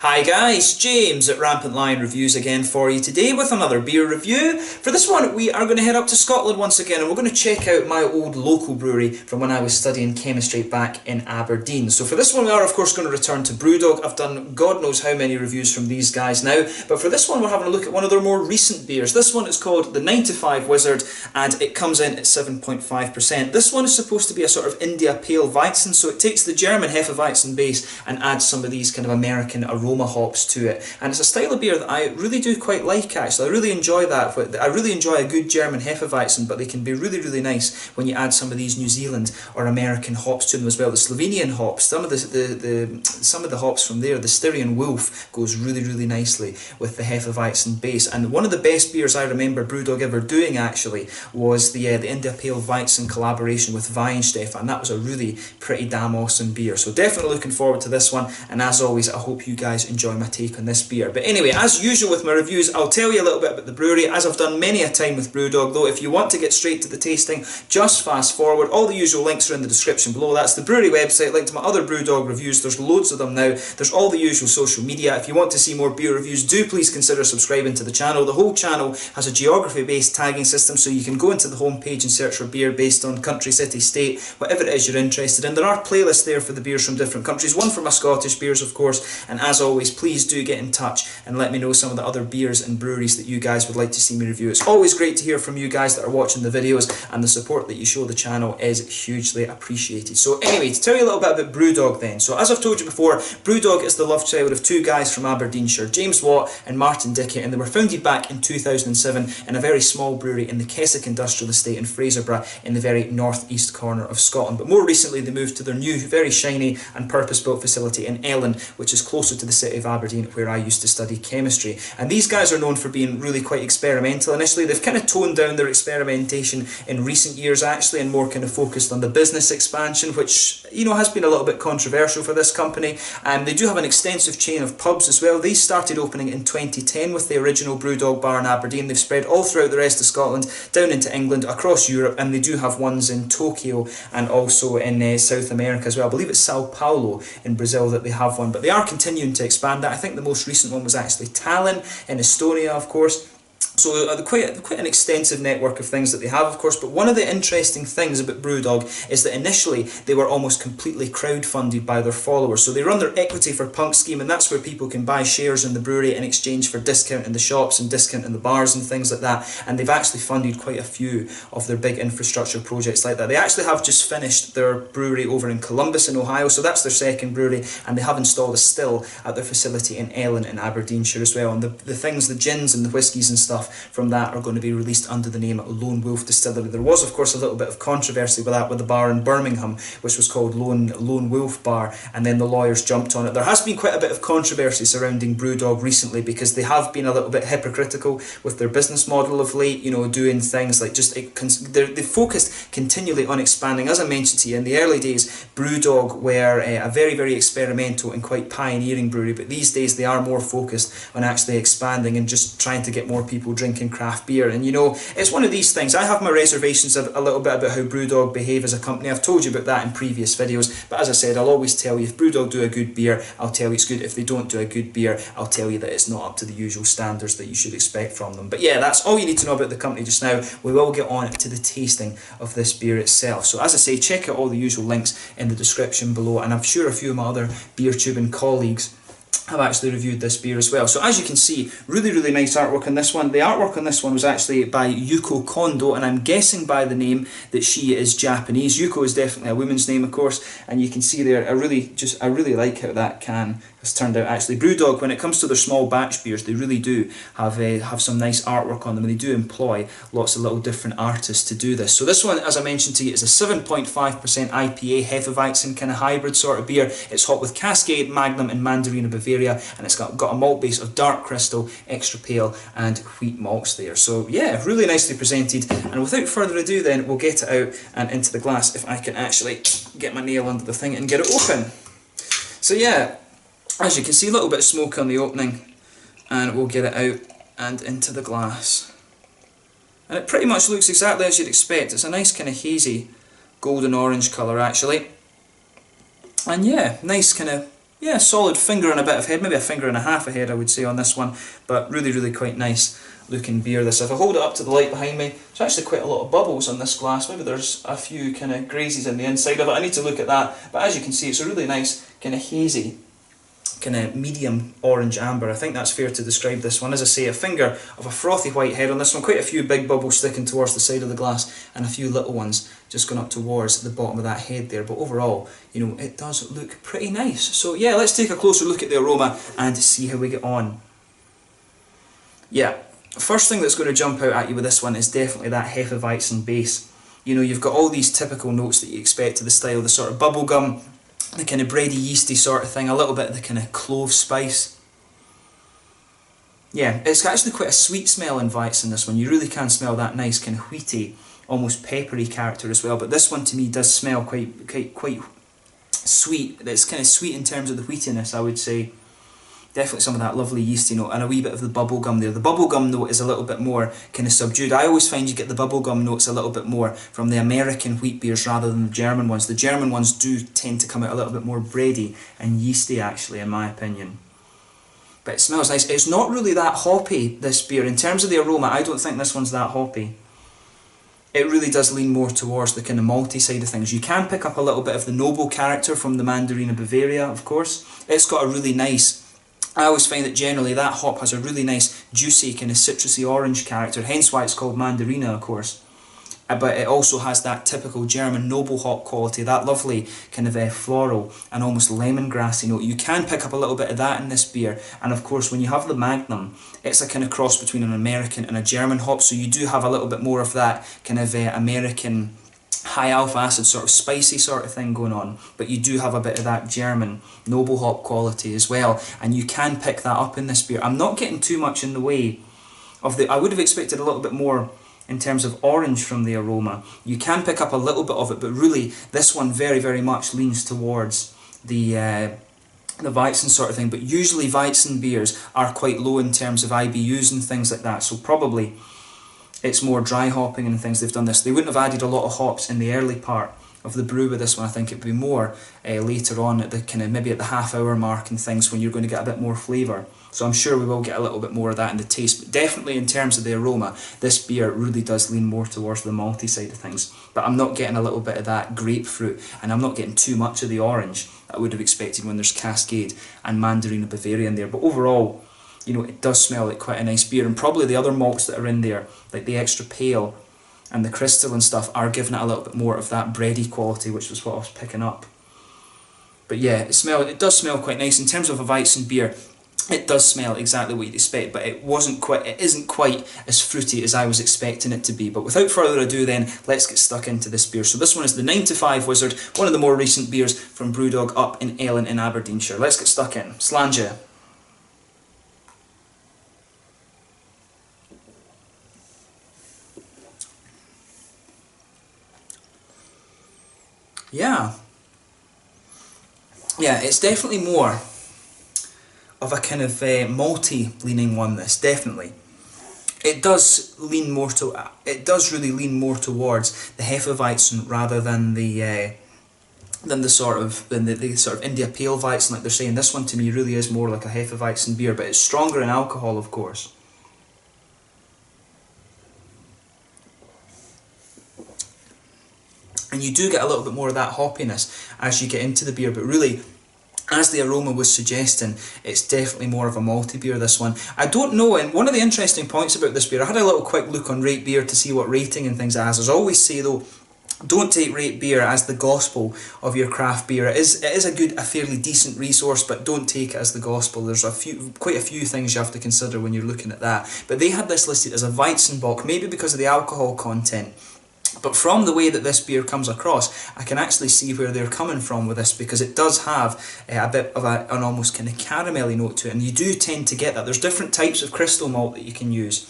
Hi guys, James at Rampant Lion Reviews again for you today with another beer review. For this one we are going to head up to Scotland once again and we're going to check out my old local brewery from when I was studying chemistry back in Aberdeen. So for this one we are of course going to return to Brewdog. I've done God knows how many reviews from these guys now, but for this one we're having a look at one of their more recent beers. This one is called the 9-to-5 Wizard and it comes in at 7.5%. This one is supposed to be a sort of India Pale Weizen, so it takes the German Hefeweizen base and adds some of these kind of American aroma hops to it, and it's a style of beer that I really do quite like actually. I really enjoy that. I really enjoy a good German Hefeweizen, but they can be really nice when you add some of these New Zealand or American hops to them as well. The Slovenian hops, some of the hops from there, the Styrian Wolf goes really nicely with the Hefeweizen base. And one of the best beers I remember Brewdog ever doing actually was the India Pale Weizen collaboration with Weizen, and that was a really pretty damn awesome beer. So definitely looking forward to this one, and as always I hope you guys enjoy my take on this beer. But anyway, as usual with my reviews, I'll tell you a little bit about the brewery, as I've done many a time with Brewdog, though if you want to get straight to the tasting, just fast forward. All the usual links are in the description below. That's the brewery website, link to my other Brewdog reviews, there's loads of them now, there's all the usual social media. If you want to see more beer reviews, do please consider subscribing to the channel. The whole channel has a geography based tagging system, so you can go into the home page and search for beer based on country, city, state, whatever it is you're interested in. There are playlists there for the beers from different countries, one for my Scottish beers of course, and as always please do get in touch and let me know some of the other beers and breweries that you guys would like to see me review. It's always great to hear from you guys that are watching the videos, and the support that you show the channel is hugely appreciated. So anyway, to tell you a little bit about Brewdog then. So as I've told you before, Brewdog is the love child of two guys from Aberdeenshire, James Watt and Martin Dickey, and they were founded back in 2007 in a very small brewery in the Keswick Industrial Estate in Fraserburgh in the very northeast corner of Scotland. But more recently they moved to their new, very shiny and purpose-built facility in Ellon, which is closer to the city of Aberdeen where I used to study chemistry. And these guys are known for being really quite experimental initially. They've kind of toned down their experimentation in recent years actually, and more kind of focused on the business expansion, which has been a little bit controversial for this company. They do have an extensive chain of pubs as well. They started opening in 2010 with the original Brewdog bar in Aberdeen. They've spread all throughout the rest of Scotland, down into England, across Europe, and they do have ones in Tokyo and also in South America as well. I believe it's Sao Paulo in Brazil that they have one, but they are continuing to expand that. I think the most recent one was actually Tallinn in Estonia of course. So quite an extensive network of things that they have of course, but one of the interesting things about Brewdog is that initially they were almost completely crowdfunded by their followers. So they run their equity for punk scheme, and that's where people can buy shares in the brewery in exchange for discount in the shops and discount in the bars and things like that, and they've actually funded quite a few of their big infrastructure projects like that. They actually have just finished their brewery over in Columbus in Ohio, so that's their second brewery, and they have installed a still at their facility in Ellon in Aberdeenshire as well, and the things, the gins and the whiskies and stuff from that are going to be released under the name Lone Wolf Distillery. There was of course a little bit of controversy with that, with the bar in Birmingham which was called Lone Wolf Bar, and then the lawyers jumped on it. There has been quite a bit of controversy surrounding Brewdog recently because they have been a little bit hypocritical with their business model of late, doing things like they've focused continually on expanding. As I mentioned to you, in the early days Brewdog were a very experimental and quite pioneering brewery, but these days they are more focused on actually expanding and just trying to get more people drinking craft beer. And it's one of these things. I have my reservations a little bit about how Brewdog behave as a company. I've told you about that in previous videos, but as I said, I'll always tell you if Brewdog do a good beer, I'll tell you it's good. If they don't do a good beer, I'll tell you that it's not up to the usual standards that you should expect from them. But yeah, that's all you need to know about the company just now. We will get on to the tasting of this beer itself. So as I say, check out all the usual links in the description below, and I'm sure a few of my other beer tubing colleagues have actually reviewed this beer as well. So as you can see, really nice artwork on this one. The artwork on this one was actually by Yuko Kondo, and I'm guessing by the name that she is Japanese. Yuko is definitely a woman's name of course, and you can see there, I really like how that can has turned out actually. Brewdog, when it comes to their small batch beers, they really do have some nice artwork on them, and they do employ lots of little different artists to do this. So this one, as I mentioned to you, is a 7.5% IPA Hefeweizen kind of hybrid sort of beer. It's hot with Cascade, Magnum and Mandarina Bavaria, and it's got a malt base of dark crystal, extra pale and wheat malts there. So yeah, really nicely presented, and without further ado then we'll get it out and into the glass, if I can actually get my nail under the thing and get it open. So yeah, as you can see, a little bit of smoke on the opening, and we'll get it out and into the glass. And it pretty much looks exactly as you'd expect. It's a nice kind of hazy golden orange colour actually. And yeah, nice kind of yeah, solid finger and a bit of head, maybe a finger and a half of head I would say on this one, but really quite nice looking beer this. If I hold it up to the light behind me, there's actually quite a lot of bubbles on this glass, maybe there's a few kind of grazies in the inside of it, I need to look at that, but as you can see it's a really nice kind of hazy, kind of medium orange amber. I think that's fair to describe this one. As I say, a finger of a frothy white head on this one, quite a few big bubbles sticking towards the side of the glass and a few little ones just going up towards the bottom of that head there, but overall, you know, it does look pretty nice. So yeah, let's take a closer look at the aroma and see how we get on. Yeah, first thing that's going to jump out at you with this one is definitely that Hefeweizen base. You know, you've got all these typical notes that you expect to the style, the sort of bubblegum, the kind of bready, yeasty sort of thing, a little bit of the kind of clove spice. Yeah, it's actually quite a sweet smell in Weizen, this one. You really can smell that nice kind of wheaty, almost peppery character as well. But this one to me does smell quite sweet. It's kind of sweet in terms of the wheatiness, I would say. Definitely some of that lovely yeasty note and a wee bit of the bubblegum there. The bubblegum note is a little bit more kind of subdued. I always find you get the bubblegum notes a little bit more from the American wheat beers rather than the German ones. The German ones do tend to come out a little bit more bready and yeasty actually, in my opinion. But it smells nice. It's not really that hoppy, this beer. In terms of the aroma, I don't think this one's that hoppy. It really does lean more towards the kind of malty side of things. You can pick up a little bit of the noble character from the Mandarina Bavaria, of course. It's got a really nice... I always find that generally that hop has a really nice, juicy, kind of citrusy orange character, hence why it's called Mandarina, of course. But it also has that typical German noble hop quality, that lovely kind of floral and almost lemongrassy note. You can pick up a little bit of that in this beer, and of course when you have the Magnum, it's a kind of cross between an American and a German hop, so you do have a little bit more of that kind of American high alpha acid sort of spicy sort of thing going on, but you do have a bit of that German noble hop quality as well, and you can pick that up in this beer. I'm not getting too much in the way of the... I would have expected a little bit more in terms of orange from the aroma. You can pick up a little bit of it, but really this one very much leans towards the Weizen sort of thing, but usually Weizen beers are quite low in terms of IBUs and things like that, so probably it's more dry hopping and things they've done this. They wouldn't have added a lot of hops in the early part of the brew with this one. I think it would be more later on at the kind of maybe at the half-hour mark and things when you're going to get a bit more flavour. So I'm sure we will get a little bit more of that in the taste, but definitely in terms of the aroma, this beer really does lean more towards the malty side of things. But I'm not getting a little bit of that grapefruit, and I'm not getting too much of the orange that I would have expected when there's Cascade and Mandarina Bavaria in there. But overall, you know, it does smell like quite a nice beer, and probably the other malts that are in there, like the extra pale and the crystal and stuff, are giving it a little bit more of that bready quality, which was what I was picking up. But yeah, it does smell quite nice. In terms of a Weizen beer, it does smell exactly what you'd expect, but it isn't quite as fruity as I was expecting it to be. But without further ado then, let's get stuck into this beer. So this one is the 9 to 5 Wizard, one of the more recent beers from Brewdog up in Ellon in Aberdeenshire. Let's get stuck in. Slàinte. Yeah, it's definitely more of a kind of malty leaning one, this, definitely. It does lean more to, it does really lean more towards the Hefeweizen rather than the sort of India Pale Weizen like they're saying. This one to me really is more like a Hefeweizen beer, but it's stronger in alcohol, of course. And you do get a little bit more of that hoppiness as you get into the beer, but really, as the aroma was suggesting, it's definitely more of a malty beer, this one. I don't know, and one of the interesting points about this beer, I had a little quick look on Rate Beer to see what rating and things it has. As I always say though, don't take Rate Beer as the gospel of your craft beer. It is a fairly decent resource, but don't take it as the gospel. There's quite a few things you have to consider when you're looking at that. But they had this listed as a Weizenbock, maybe because of the alcohol content. But from the way that this beer comes across, I can actually see where they're coming from with this, because it does have a bit of an almost kind of caramelly note to it, and you do tend to get that. There's different types of crystal malt that you can use,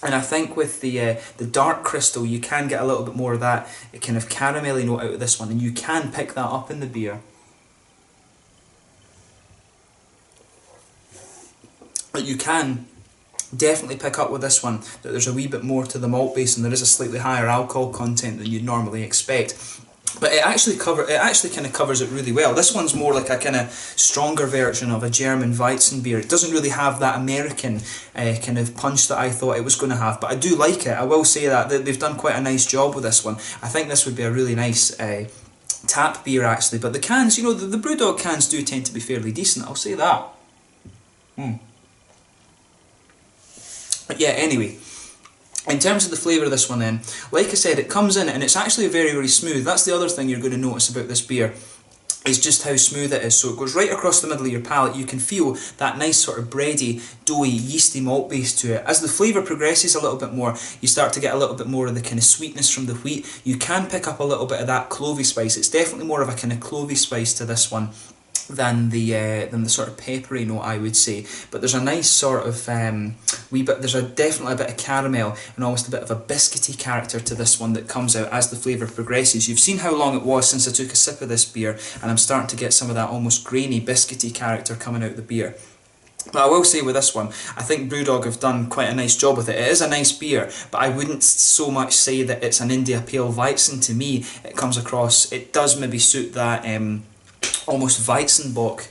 and I think with the dark crystal you can get a little bit more of that kind of caramelly note out of this one, and you can pick that up in the beer. But you can definitely pick up with this one that there's a wee bit more to the malt base, and there is a slightly higher alcohol content than you'd normally expect. But it actually kind of covers it really well. This one's more like a kind of stronger version of a German Weizen beer. It doesn't really have that American kind of punch that I thought it was going to have, but I do like it. I will say that they've done quite a nice job with this one. I think this would be a really nice tap beer actually. But the cans, you know, the Brewdog cans do tend to be fairly decent. I'll say that. But yeah, anyway. In terms of the flavour of this one then, like I said, it comes in and it's actually very, very smooth. That's the other thing you're going to notice about this beer, is just how smooth it is. So it goes right across the middle of your palate. You can feel that nice sort of bready, doughy, yeasty malt base to it. As the flavour progresses a little bit more, you start to get a little bit more of the kind of sweetness from the wheat. You can pick up a little bit of that clovey spice. It's definitely more of a kind of clovey spice to this one than the sort of peppery note, I would say. But there's a nice sort of wee bit, there's definitely a bit of caramel and almost a bit of a biscuity character to this one that comes out as the flavour progresses. You've seen how long it was since I took a sip of this beer, and I'm starting to get some of that almost grainy biscuity character coming out of the beer. But I will say with this one, I think Brewdog have done quite a nice job with it. It is a nice beer, but I wouldn't so much say that it's an India Pale Weizen. To me, it comes across, it does maybe suit that almost Weizenbock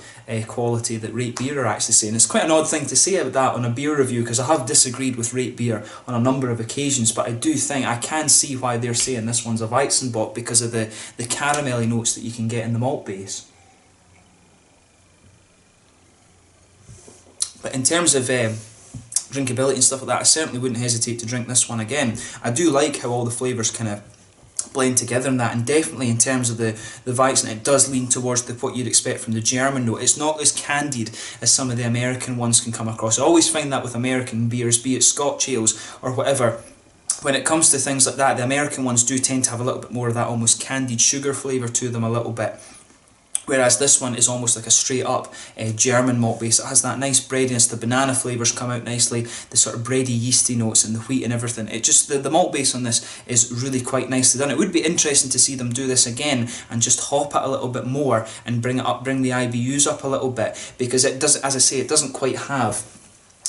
quality that Rate Beer are actually saying. It's quite an odd thing to say about that on a beer review, because I have disagreed with Rate Beer on a number of occasions, but I do think I can see why they're saying this one's a Weizenbock, because of the caramelly notes that you can get in the malt base. But in terms of drinkability and stuff like that, I certainly wouldn't hesitate to drink this one again. I do like how all the flavours kind of blend together in that, and definitely in terms of the Weizen, it does lean towards what you'd expect from the German note. It's not as candied as some of the American ones can come across. I always find that with American beers, be it Scotch ales or whatever, when it comes to things like that, the American ones do tend to have a little bit more of that almost candied sugar flavour to them a little bit. Whereas this one is almost like a straight up German malt base. It has that nice breadiness, the banana flavours come out nicely, the sort of bready yeasty notes and the wheat and everything. It just, the malt base on this is really quite nicely done. It would be interesting to see them do this again and just hop it a little bit more and bring it up, bring the IBUs up a little bit, because it does, as I say, it doesn't quite have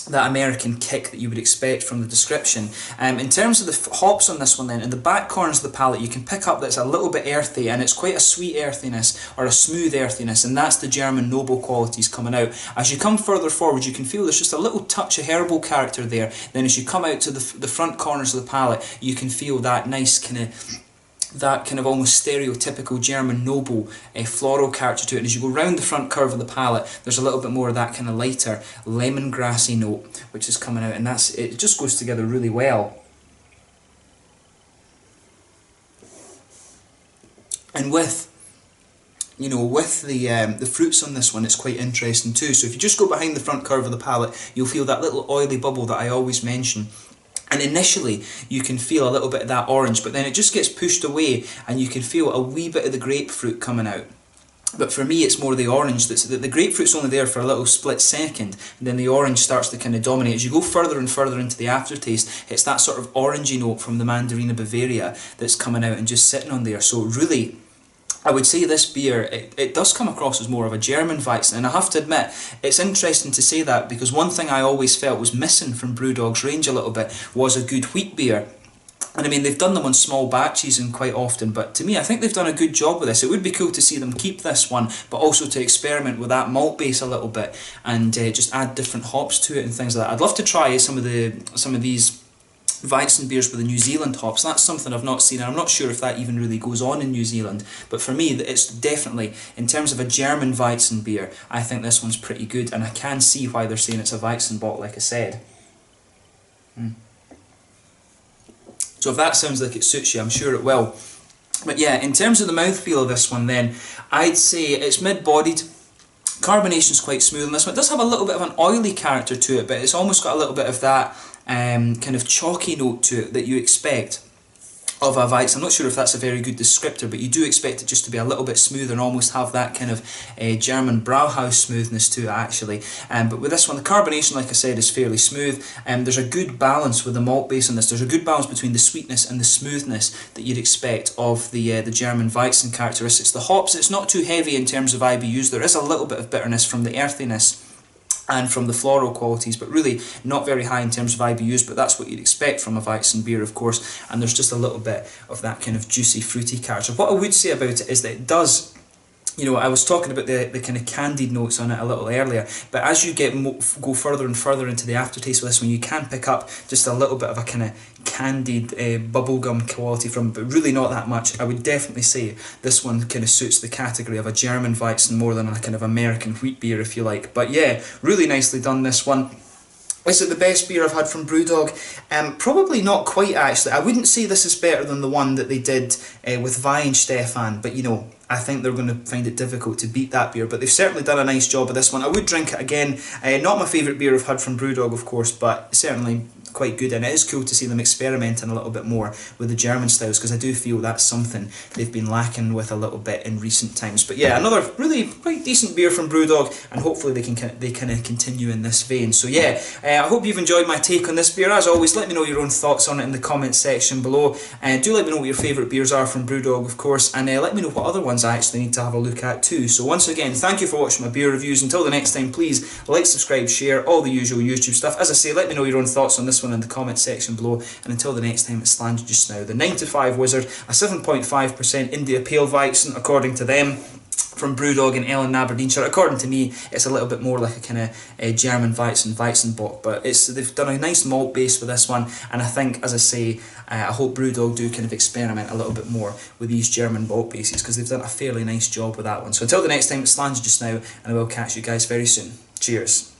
that American kick that you would expect from the description. In terms of the hops on this one then, in the back corners of the palate you can pick up that it's a little bit earthy, and it's quite a sweet earthiness or a smooth earthiness, and that's the German noble qualities coming out. As you come further forward you can feel there's just a little touch of herbal character there. Then as you come out to the front corners of the palate you can feel that nice kind of almost stereotypical German noble floral character to it. And as you go round the front curve of the palate, there's a little bit more of that kind of lighter lemongrassy note which is coming out, and it just goes together really well. And with the fruits on this one, it's quite interesting too. So if you just go behind the front curve of the palate, you'll feel that little oily bubble that I always mention. And initially you can feel a little bit of that orange, but then it just gets pushed away and you can feel a wee bit of the grapefruit coming out. But for me it's more the orange. The grapefruit's only there for a little split second, and then the orange starts to kind of dominate. As you go further and further into the aftertaste, it's that sort of orangey note from the Mandarina Bavaria that's coming out and just sitting on there. So really, I would say this beer, it does come across as more of a German Weizen, and I have to admit, it's interesting to say that, because one thing I always felt was missing from Brewdog's range a little bit was a good wheat beer. And I mean, they've done them on small batches and quite often, but to me, I think they've done a good job with this. It would be cool to see them keep this one, but also to experiment with that malt base a little bit, and just add different hops to it and things like that. I'd love to try some of these Weizen beers with the New Zealand hops. That's something I've not seen, and I'm not sure if that even really goes on in New Zealand. But for me, it's definitely, in terms of a German Weizen beer, I think this one's pretty good, and I can see why they're saying it's a Weizenbock, like I said. So if that sounds like it suits you, I'm sure it will. But yeah, in terms of the mouthfeel of this one then, I'd say it's mid-bodied. Carbonation's quite smooth on this one. It does have a little bit of an oily character to it, but it's almost got a little bit of that kind of chalky note to it that you expect of a Weizen. I'm not sure if that's a very good descriptor, but you do expect it just to be a little bit smoother and almost have that kind of German Brauhaus smoothness to it actually. But with this one, the carbonation, like I said, is fairly smooth. There's a good balance with the malt base on this. There's a good balance between the sweetness and the smoothness that you'd expect of the German Weizen characteristics. The hops, it's not too heavy in terms of IBUs. There is a little bit of bitterness from the earthiness and from the floral qualities, but really not very high in terms of IBUs, but that's what you'd expect from a Weizen beer, of course, and there's just a little bit of that kind of juicy, fruity character. What I would say about it is that it does, you know, I was talking about the kind of candied notes on it a little earlier, but as you go further and further into the aftertaste with this one, you can pick up just a little bit of a kind of candied bubblegum quality from it, but really not that much. I would definitely say this one kind of suits the category of a German Weizen more than a kind of American wheat beer, if you like. But yeah, really nicely done, this one. Is it the best beer I've had from Brewdog? Probably not quite, actually. I wouldn't say this is better than the one that they did with Weihenstephan, but you know, I think they're going to find it difficult to beat that beer, but they've certainly done a nice job of this one. I would drink it again. Not my favourite beer I've had from Brewdog, of course, but certainly quite good, and it is cool to see them experimenting a little bit more with the German styles, because I do feel that's something they've been lacking with a little bit in recent times. But yeah, another really quite decent beer from Brewdog, and hopefully they kind of continue in this vein. So yeah, I hope you've enjoyed my take on this beer. As always, let me know your own thoughts on it in the comments section below, and do let me know what your favourite beers are from Brewdog, of course, and let me know what other ones I actually need to have a look at too. So once again, thank you for watching my beer reviews. Until the next time, please like, subscribe, share, all the usual YouTube stuff. As I say, let me know your own thoughts on this one in the comments section below, and until the next time, it's Slange just now. The 9 to 5 Wizard, a 7.5% India Pale Weizen, according to them, from Brewdog in Ellon, Aberdeenshire. According to me, it's a little bit more like a kind of German Weizenbock, but they've done a nice malt base for this one, and I think, as I say, I hope Brewdog do kind of experiment a little bit more with these German malt bases, because they've done a fairly nice job with that one. So until the next time, it's Slange just now, and I will catch you guys very soon. Cheers.